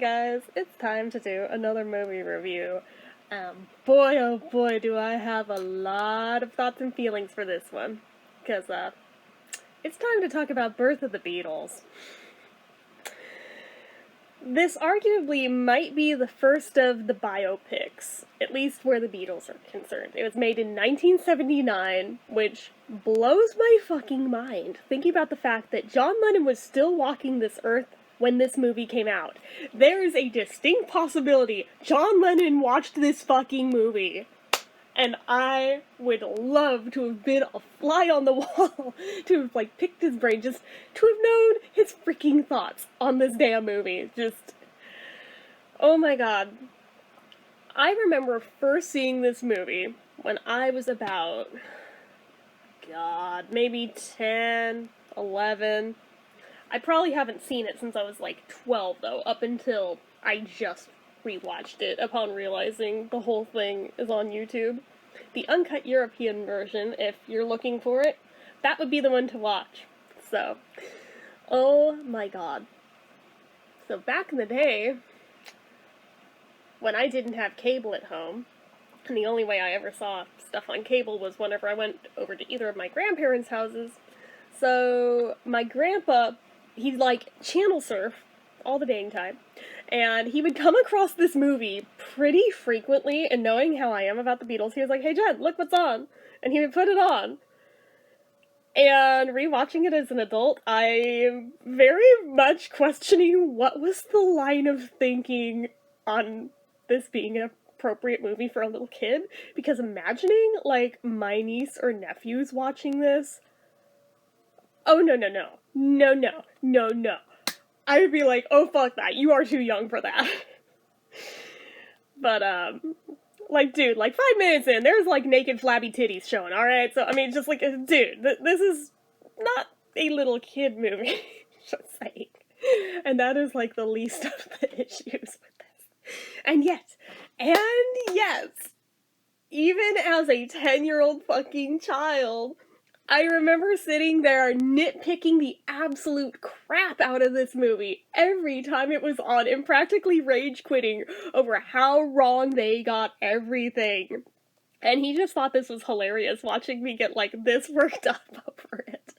guys, it's time to do another movie review. Boy oh boy do I have a lot of thoughts and feelings for this one. Because, it's time to talk about Birth of the Beatles. This arguably might be the first of the biopics, at least where the Beatles are concerned. It was made in 1979, which blows my fucking mind, thinking about the fact that John Lennon was still walking this earth when this movie came out. There is a distinct possibility John Lennon watched this fucking movie. And I would love to have been a fly on the wall, to have, picked his brain, just to have known his freaking thoughts on this damn movie. Just, oh my god. I remember first seeing this movie when I was about, maybe 10, 11. I probably haven't seen it since I was 12, though, up until I just rewatched it upon realizing the whole thing is on YouTube. The uncut European version, if you're looking for it, that would be the one to watch. So, oh my god. So back in the day, when I didn't have cable at home, and the only way I ever saw stuff on cable was whenever I went over to either of my grandparents' houses. So my grandpa, he'd channel surf all the dang time. And he would come across this movie pretty frequently, and knowing how I am about the Beatles, he was like, "Hey Jen, look what's on." And he would put it on. And rewatching it as an adult, I'm very much questioning what was the line of thinking on this being an appropriate movie for a little kid. Because imagining, my niece or nephews watching this, oh no, no, no. No, no, no, no. I would be like, oh fuck that, you are too young for that. But, dude, 5 minutes in, there's, naked flabby titties showing, alright? So, I mean, just, dude, this is not a little kid movie, just saying. And that is, the least of the issues with this. And yes, even as a 10-year-old fucking child, I remember sitting there nitpicking the absolute crap out of this movie every time it was on and practically rage quitting over how wrong they got everything. And he just thought this was hilarious, watching me get, this worked up over it.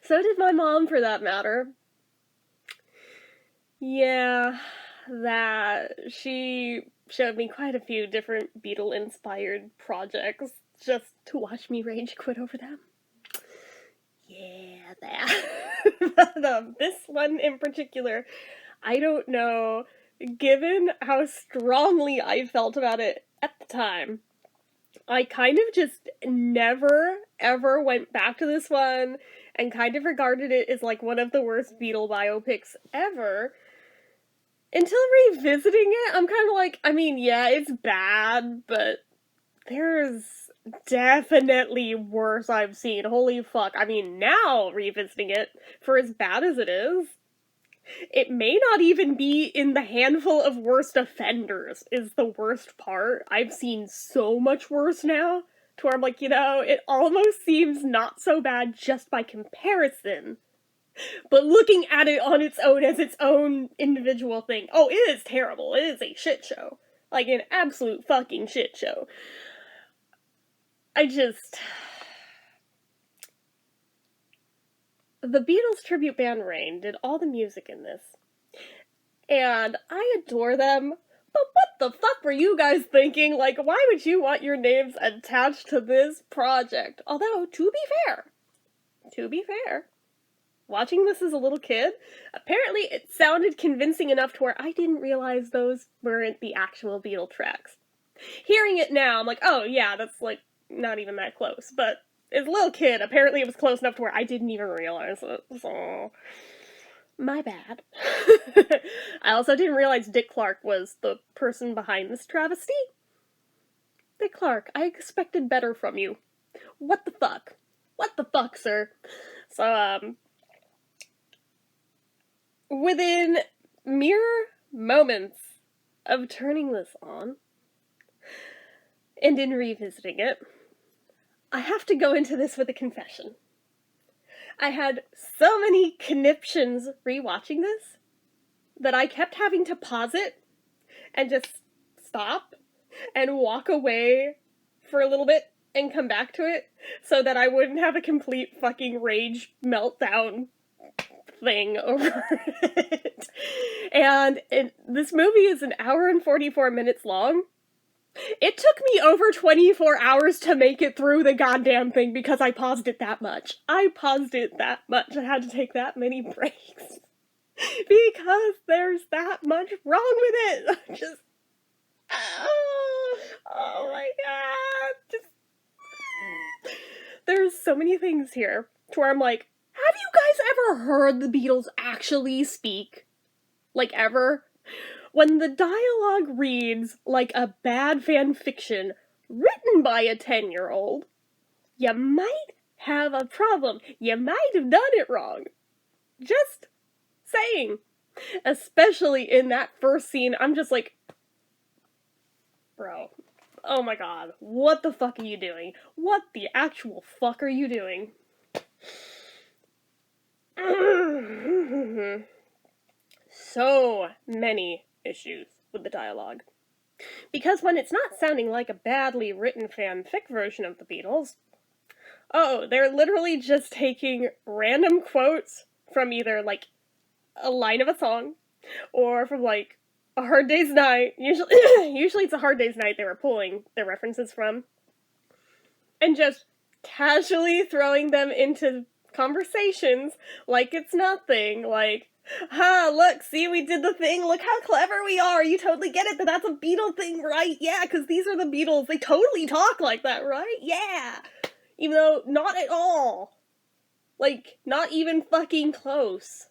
So did my mom, for that matter. Yeah, she showed me quite a few different Beatle-inspired projects just to watch me rage quit over them. Yeah, that. But, this one in particular, I don't know, given how strongly I felt about it at the time, I kind of just never, ever went back to this one and kind of regarded it as, one of the worst Beatle biopics ever. Until revisiting it, I'm kind of yeah, it's bad, but there's definitely worse I've seen. Holy fuck. I mean, now, revisiting it, for as bad as it is, it may not even be in the handful of worst offenders, is the worst part. I've seen so much worse now, to where I'm it almost seems not so bad just by comparison. But looking at it on its own as its own individual thing, oh, it is terrible. It is a shit show. An absolute fucking shit show. The Beatles tribute band Rain did all the music in this. And I adore them, but what the fuck were you guys thinking? Why would you want your names attached to this project? Although, to be fair, watching this as a little kid, apparently it sounded convincing enough to where I didn't realize those weren't the actual Beatle tracks. Hearing it now, I'm oh yeah, that's not even that close, but as a little kid, apparently it was close enough to where I didn't even realize it, so my bad. I also didn't realize Dick Clark was the person behind this travesty. Dick Clark, I expected better from you. What the fuck? What the fuck, sir? So, within mere moments of turning this on, and in revisiting it, I have to go into this with a confession. I had so many conniptions rewatching this that I kept having to pause it and just stop and walk away for a little bit and come back to it so that I wouldn't have a complete fucking rage meltdown thing over it. And this movie is an hour and 44 minutes long. It took me over 24 hours to make it through the goddamn thing because I paused it that much. I paused it that much. I had to take that many breaks. Because there's that much wrong with it. Just, oh my god. Just, there's so many things here to where I'm like, have you guys ever heard the Beatles actually speak? Like, ever? When the dialogue reads like a bad fan fiction written by a 10-year-old, you might have a problem. You might have done it wrong. Just saying. Especially in that first scene, I'm just like, bro, oh my god, what the fuck are you doing? What the actual fuck are you doing? So many issues with the dialogue. Because when it's not sounding like a badly written fanfic version of the Beatles, oh, they're literally just taking random quotes from either, like, a line of a song, or from, like, A Hard Day's Night. Usually it's A Hard Day's Night they were pulling their references from, and just casually throwing them into conversations like it's nothing, like, ha, look, see, we did the thing, look how clever we are, you totally get it, that's a Beatle thing, right? Yeah, because these are the Beatles, they totally talk like that, right? Yeah! Even though, not at all. Like, not even fucking close.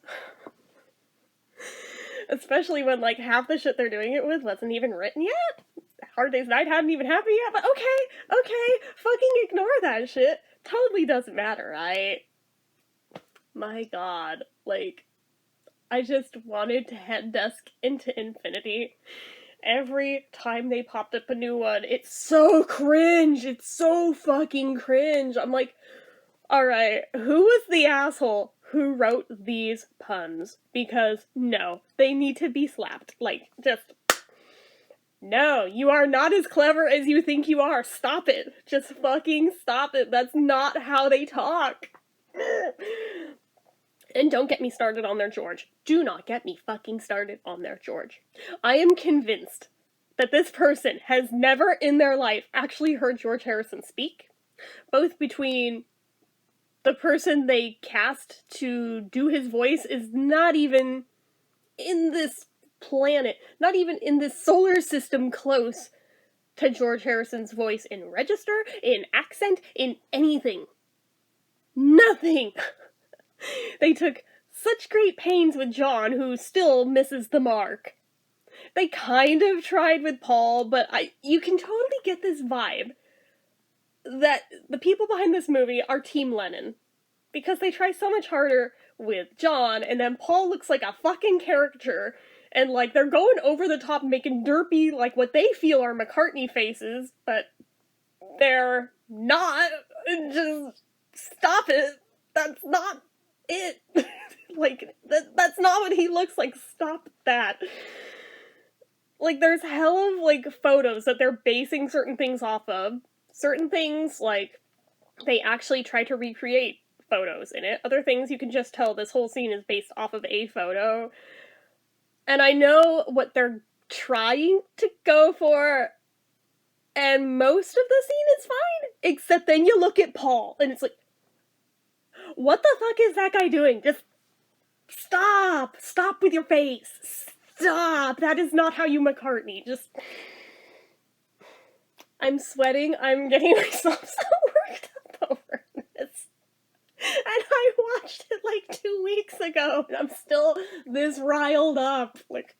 Especially when, like, half the shit they're doing it with wasn't even written yet. Hard Day's Night hadn't even happened yet, but okay, fucking ignore that shit. Totally doesn't matter, right? My god, like, I just wanted to head desk into infinity. Every time they popped up a new one, it's so cringe, it's so fucking cringe. I'm like, alright, who was the asshole who wrote these puns? Because, no, they need to be slapped. Like, just, no, you are not as clever as you think you are. Stop it. Just fucking stop it. That's not how they talk. And don't get me started on their George. Do not get me fucking started on their George. I am convinced that this person has never in their life actually heard George Harrison speak. Both between the person they cast to do his voice is not even in this planet, not even in this solar system close to George Harrison's voice in register, in accent, in anything. Nothing! They took such great pains with John, who still misses the mark. They kind of tried with Paul, but you can totally get this vibe that the people behind this movie are Team Lennon. Because they try so much harder with John, and then Paul looks like a fucking caricature, and, like, they're going over the top, making derpy, like, what they feel are McCartney faces, but they're not. Just stop it. That's not it. Like, that's not what he looks like. Stop that. Like, there's hell of, like, photos that they're basing certain things off of. Certain things, like, they actually try to recreate photos in it. Other things, you can just tell this whole scene is based off of a photo. And I know what they're trying to go for, and most of the scene is fine, except then you look at Paul, and it's like, what the fuck is that guy doing? Just stop! Stop with your face! Stop! That is not how you McCartney. Just... I'm sweating. I'm getting myself so worked up over this. And I watched it like 2 weeks ago, and I'm still this riled up. Like,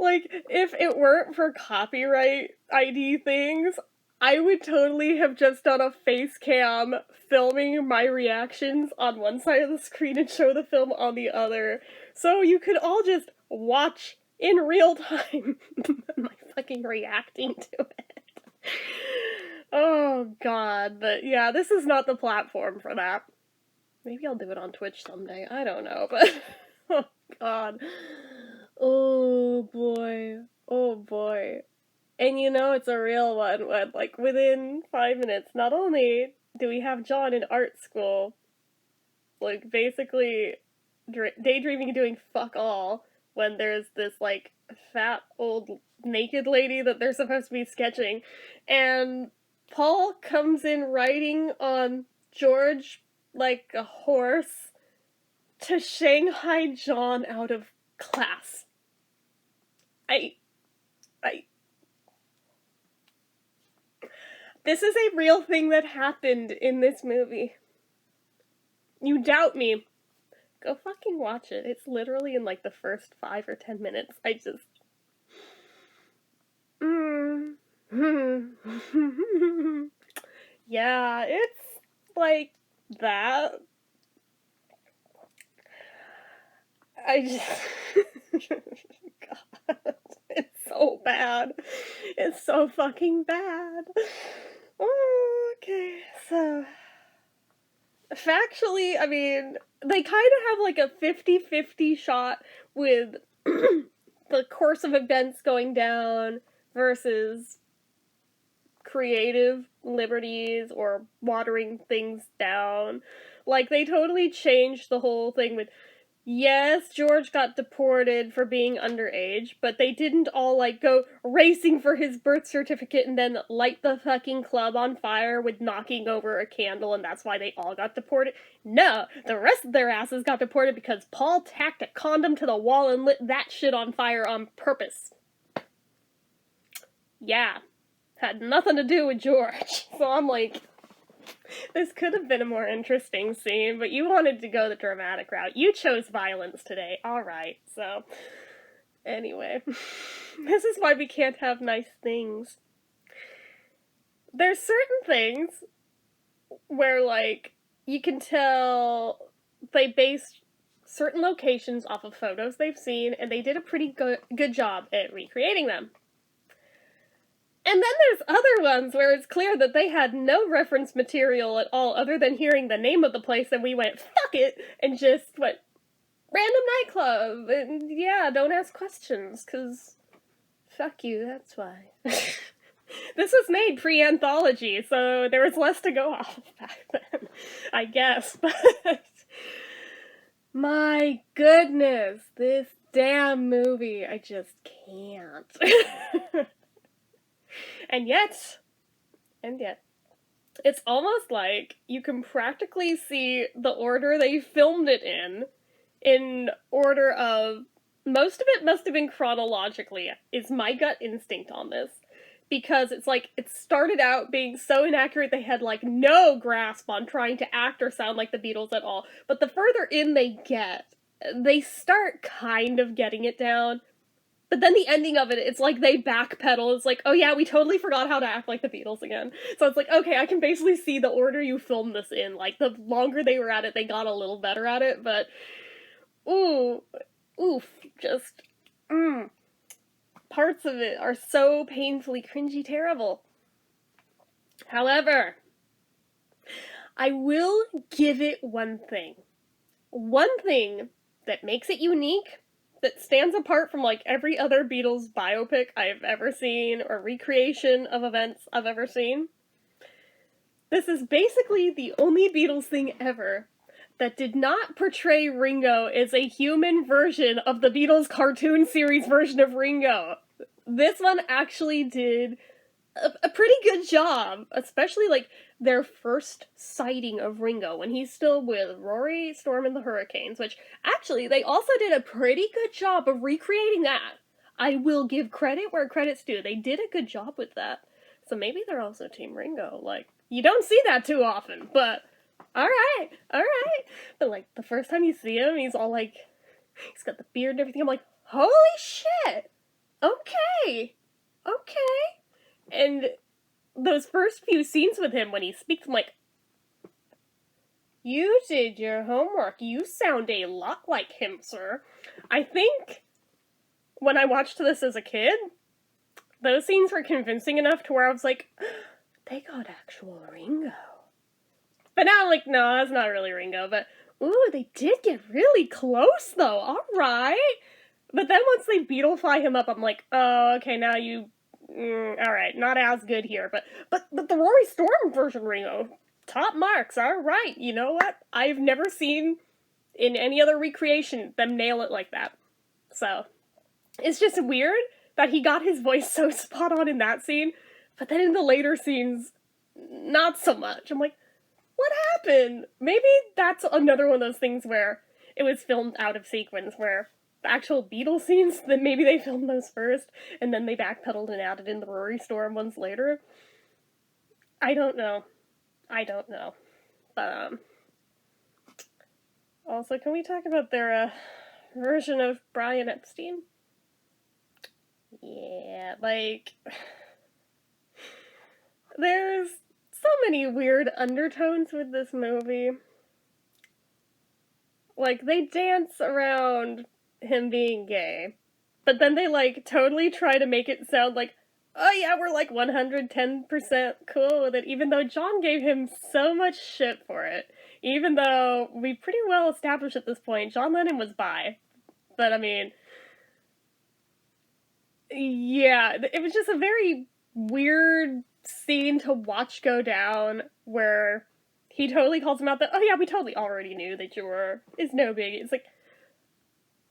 if it weren't for copyright ID things, I would totally have just done a face cam filming my reactions on one side of the screen and show the film on the other. So you could all just watch in real time my fucking reacting to it. Oh god, but yeah, this is not the platform for that. Maybe I'll do it on Twitch someday, I don't know, but oh god. Oh boy. Oh boy. And you know it's a real one when, like, within 5 minutes, not only do we have John in art school, like, basically daydreaming and doing fuck all, when there's this, like, fat old naked lady that they're supposed to be sketching, and Paul comes in riding on George like a horse to Shanghai John out of class. I This is a real thing that happened in this movie. You doubt me? Go fucking watch it. It's literally in like the first 5 or 10 minutes. I just... Yeah, it's like that. I just... God, it's so bad. It's so fucking bad. Oh, okay, so... Factually, I mean, they kind of have like a 50-50 shot with the course of events going down versus creative liberties or watering things down. Like, they totally changed the whole thing with, yes, George got deported for being underage, but they didn't all, like, go racing for his birth certificate and then light the fucking club on fire with knocking over a candle, and that's why they all got deported. No, the rest of their asses got deported because Paul tacked a condom to the wall and lit that shit on fire on purpose. Yeah. Had nothing to do with George. So I'm like, this could have been a more interesting scene, but you wanted to go the dramatic route. You chose violence today. Alright, so... Anyway. This is why we can't have nice things. There's certain things where, like, you can tell they based certain locations off of photos they've seen, and they did a pretty good job at recreating them. And then there's other ones where it's clear that they had no reference material at all other than hearing the name of the place and we went, fuck it, and just went, random nightclub, and yeah, don't ask questions, cause fuck you, that's why. This was made pre-anthology, so there was less to go off back then, I guess, but... My goodness, this damn movie, I just can't. And yet, it's almost like you can practically see the order they filmed it in order of, most of it must have been chronologically, is my gut instinct on this. Because it's like, it started out being so inaccurate they had like no grasp on trying to act or sound like the Beatles at all. But the further in they get, they start kind of getting it down. But then the ending of it, it's like they backpedal. It's like, oh yeah, we totally forgot how to act like the Beatles again. So it's like, okay, I can basically see the order you filmed this in. Like, the longer they were at it, they got a little better at it, but... just... Parts of it are so painfully cringy terrible. However, I will give it one thing. One thing that makes it unique, that stands apart from, like, every other Beatles biopic I've ever seen, or recreation of events I've ever seen. This is basically the only Beatles thing ever that did not portray Ringo as a human version of the Beatles cartoon series version of Ringo. This one actually did a pretty good job, especially, like, their first sighting of Ringo, when he's still with Rory, Storm, and the Hurricanes, which, actually, they also did a pretty good job of recreating that. I will give credit where credit's due. They did a good job with that. So maybe they're also Team Ringo. Like, you don't see that too often, but alright. But, like, the first time you see him, he's all, like, he's got the beard and everything. I'm like, holy shit! Okay. And those first few scenes with him when he speaks, I'm like, you did your homework. You sound a lot like him, sir. I think when I watched this as a kid, those scenes were convincing enough to where I was like, they got actual Ringo. But now I'm like, no, that's not really Ringo, but Ooh, they did get really close, though. All right. But then once they Beatlefy him up, I'm like, oh, okay, now you... all right, not as good here. But the Rory Storm version, Ringo, top marks. All right, you know what? I've never seen in any other recreation them nail it like that. So, it's just weird that he got his voice so spot on in that scene, but then in the later scenes, not so much. I'm like, what happened? Maybe that's another one of those things where it was filmed out of sequence, where the actual Beatles scenes, then maybe they filmed those first, and then they backpedaled and added in the Rory Storm ones later. I don't know. But, also, can we talk about their, version of Brian Epstein? Yeah, like... There's so many weird undertones with this movie. Like, they dance around him being gay, but then they, like, totally try to make it sound like, oh yeah, we're, like, 110% cool with it, even though John gave him so much shit for it. Even though we pretty well established at this point, John Lennon was bi. But, I mean, yeah, it was just a very weird scene to watch go down, where he totally calls him out that, oh yeah, we totally already knew that you were, it's no biggie. It's like,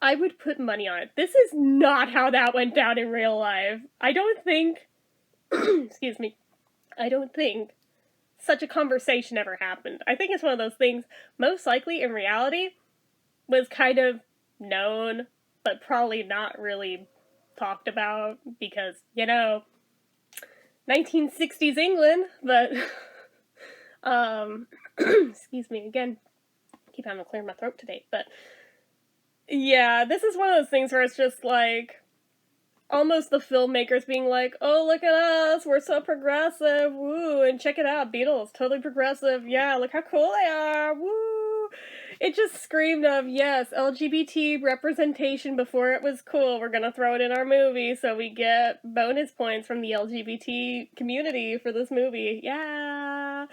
I would put money on it. This is not how that went down in real life. I don't think, excuse me, I don't think such a conversation ever happened. I think it's one of those things, most likely in reality, was kind of known, but probably not really talked about, because, you know, 1960s England, but, excuse me, again, keep having to clear my throat today, but, yeah, this is one of those things where it's just, like, almost the filmmakers being like, oh, look at us, we're so progressive, woo, and check it out, Beatles, totally progressive, yeah, look how cool they are, woo! It just screamed of, yes, LGBT representation before it was cool, we're gonna throw it in our movie so we get bonus points from the LGBT community for this movie, yeah!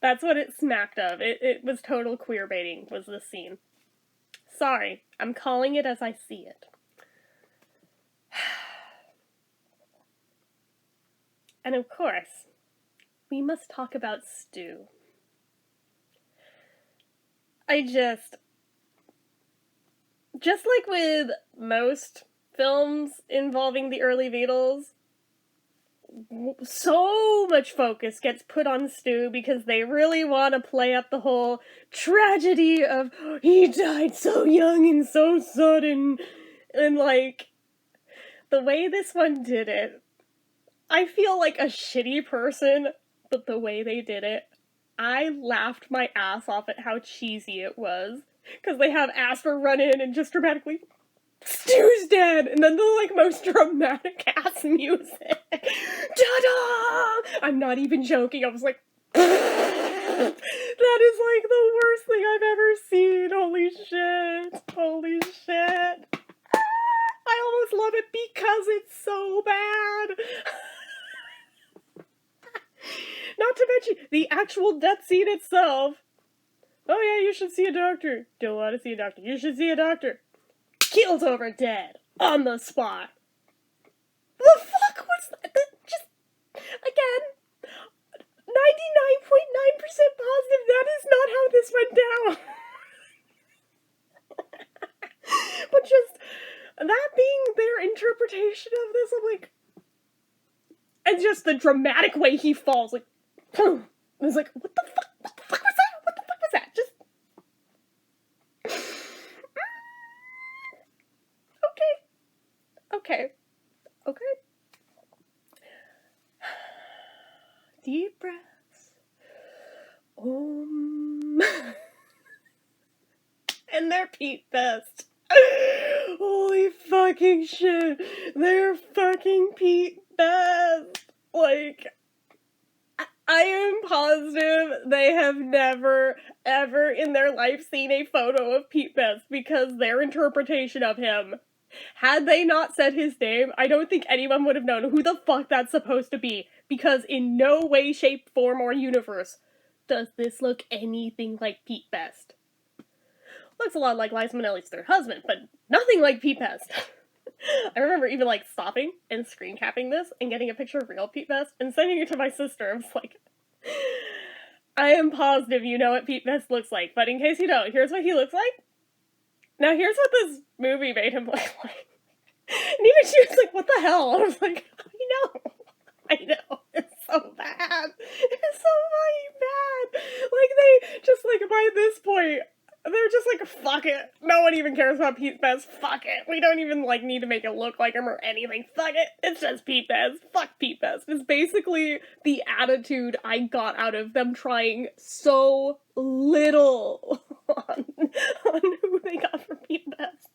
That's what it smacked of. It was total queer baiting, was this scene. Sorry, I'm calling it as I see it. And of course, we must talk about Stu. Just like with most films involving the early Beatles, so much focus gets put on Stu because they really want to play up the whole tragedy of he died so young and so sudden, and like, the way this one did it, I feel like a shitty person, but the way they did it, I laughed my ass off at how cheesy it was. Because they have Asper run in and just dramatically, Stu's dead! And then the, like, most dramatic ass music. Ta-da! I'm not even joking, I was like, that is, like, the worst thing I've ever seen. Holy shit. Holy shit. I almost love it because it's so bad. Not to mention, the actual death scene itself. Oh yeah, you should see a doctor. Don't want to see a doctor. You should see a doctor. Keeled over dead. On the spot. The fuck was that? Just, again, 99.9% positive that is not how this went down. But just, that being their interpretation of this, I'm like, and just the dramatic way he falls, like, boom. I was like, what the fuck? What the fuck was that? What the fuck was that? Just, okay. Deep breaths. And they're Pete Best. Holy fucking shit. They're fucking Pete Best. Like, I am positive they have never, ever in their life seen a photo of Pete Best, because their interpretation of him, had they not said his name, I don't think anyone would have known who the fuck that's supposed to be, because in no way, shape, form, or universe does this look anything like Pete Best. Looks a lot like Liza Minnelli's third husband, but nothing like Pete Best. I remember even, like, stopping and screen capping this and getting a picture of real Pete Best and sending it to my sister. I was like, I am positive you know what Pete Best looks like, but in case you don't, here's what he looks like. Now here's what this movie made him look like. And even she was like, what the hell? And I was like, I know. It's so bad. It's so fucking bad. Like, they just, like, by this point, they're just like, fuck it. No one even cares about Pete Best. Fuck it. We don't even, like, need to make it look like him or anything. Fuck it. It's just Pete Best. Fuck Pete Best. It's basically the attitude I got out of them trying so little on who they got for Pete Best.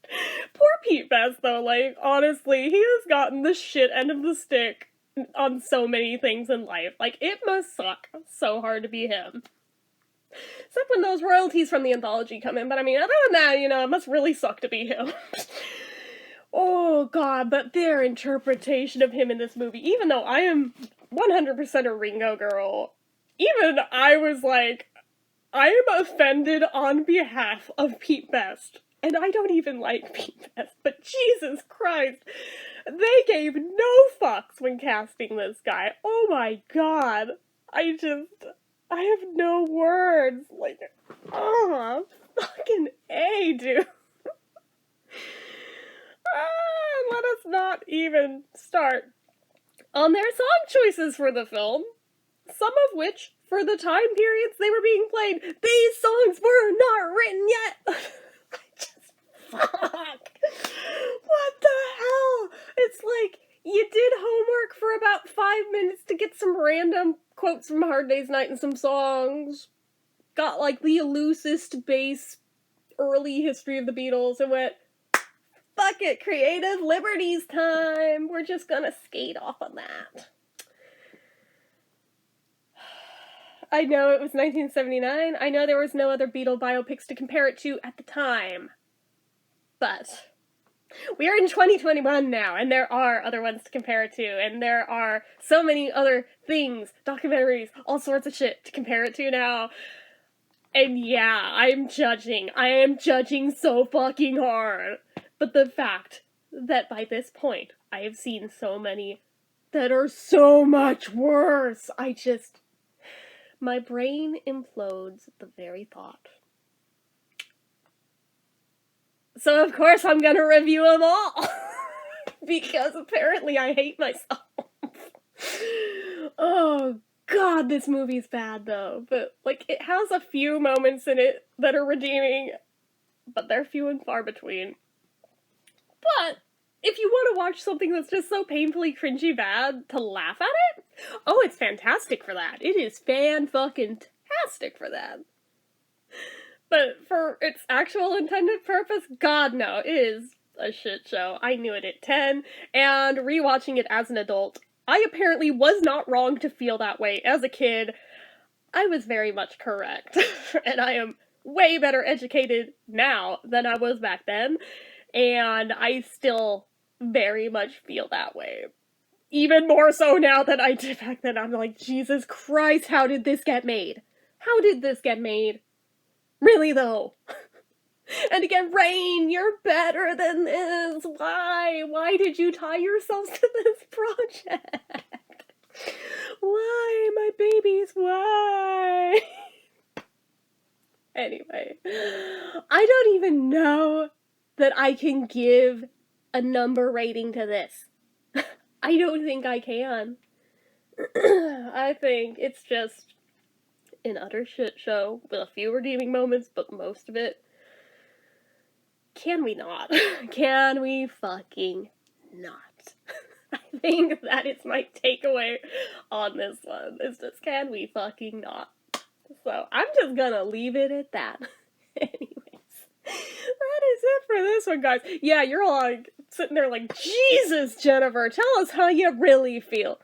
Poor Pete Best, though. Like, honestly, he has gotten the shit end of the stick on so many things in life. Like, it must suck so hard to be him. Except when those royalties from the anthology come in, but I mean, other than that, you know, it must really suck to be him. Oh god, but their interpretation of him in this movie, even though I am 100% a Ringo girl, even I was like, I am offended on behalf of Pete Best. And I don't even like Pete Best, but Jesus Christ, they gave no fucks when casting this guy. Oh my god. I have no words. Like, fucking A, dude. Let us not even start on their song choices for the film. Some of which, for the time periods they were being played, these songs were not written yet. Fuck. What the hell? It's like, you did homework for about 5 minutes to get some random quotes from Hard Day's Night and some songs. Got, like, the loosest base early history of the Beatles and went, fuck it, creative liberties time. We're just gonna skate off on that. I know it was 1979. I know there was no other Beatle biopics to compare it to at the time. But we are in 2021 now, and there are other ones to compare it to, and there are so many other things, documentaries, all sorts of shit to compare it to now. And yeah, I am judging so fucking hard. But the fact that by this point, I have seen so many that are so much worse, my brain implodes at the very thought. So of course I'm gonna review them all, because apparently I hate myself. Oh god, this movie's bad though, but like, it has a few moments in it that are redeeming, but they're few and far between. But if you want to watch something that's just so painfully cringy bad to laugh at it, oh, it's fantastic for that. It is fan-fucking-tastic for that. But for its actual intended purpose, god no, it is a shit show. I knew it at 10, and rewatching it as an adult, I apparently was not wrong to feel that way. As a kid, I was very much correct. And I am way better educated now than I was back then, and I still very much feel that way. Even more so now than I did back then. I'm like, Jesus Christ, how did this get made? How did this get made? Really, though? And again, Rain, you're better than this. Why? Why did you tie yourselves to this project? Why, my babies, why? Anyway, I don't even know that I can give a number rating to this. I don't think I can. I think it's just an utter shit show with a few redeeming moments, but most of it. Can we not? Can we fucking not? I think that is my takeaway on this one. Is just, can we fucking not? So I'm just gonna leave it at that. Anyways, that is it for this one, guys. Yeah, you're all like sitting there like, Jesus, Jennifer, tell us how you really feel.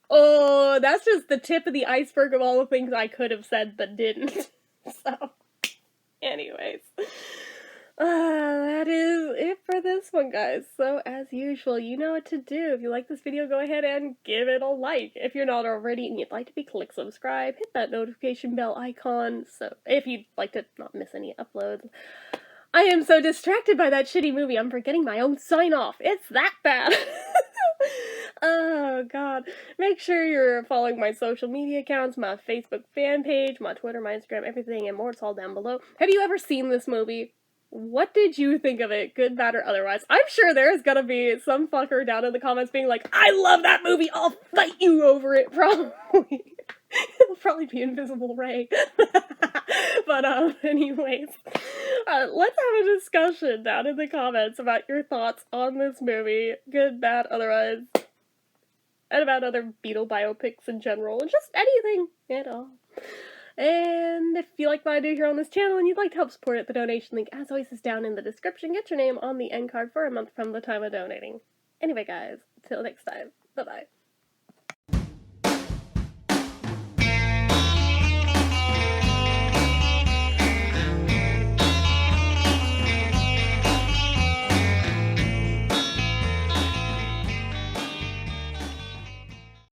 Oh, that's just the tip of the iceberg of all the things I could have said but didn't. So, anyways, that is it for this one, guys. So, as usual, you know what to do. If you like this video, go ahead and give it a like. If you're not already and you'd like to be, click subscribe, hit that notification bell icon, so if you'd like to not miss any uploads. I am so distracted by that shitty movie, I'm forgetting my own sign-off. It's that bad. Oh, God. Make sure you're following my social media accounts, my Facebook fan page, my Twitter, my Instagram, everything and more. It's all down below. Have you ever seen this movie? What did you think of it, good, bad, or otherwise? I'm sure there's gonna be some fucker down in the comments being like, I love that movie, I'll fight you over it, probably. It'll probably be Invisible Ray. But, anyways, let's have a discussion down in the comments about your thoughts on this movie, good, bad, otherwise, and about other Beatle biopics in general, and just anything at all. And if you like what I do here on this channel and you'd like to help support it, the donation link, as always, is down in the description. Get your name on the end card for a month from the time of donating. Anyway, guys, till next time, bye-bye.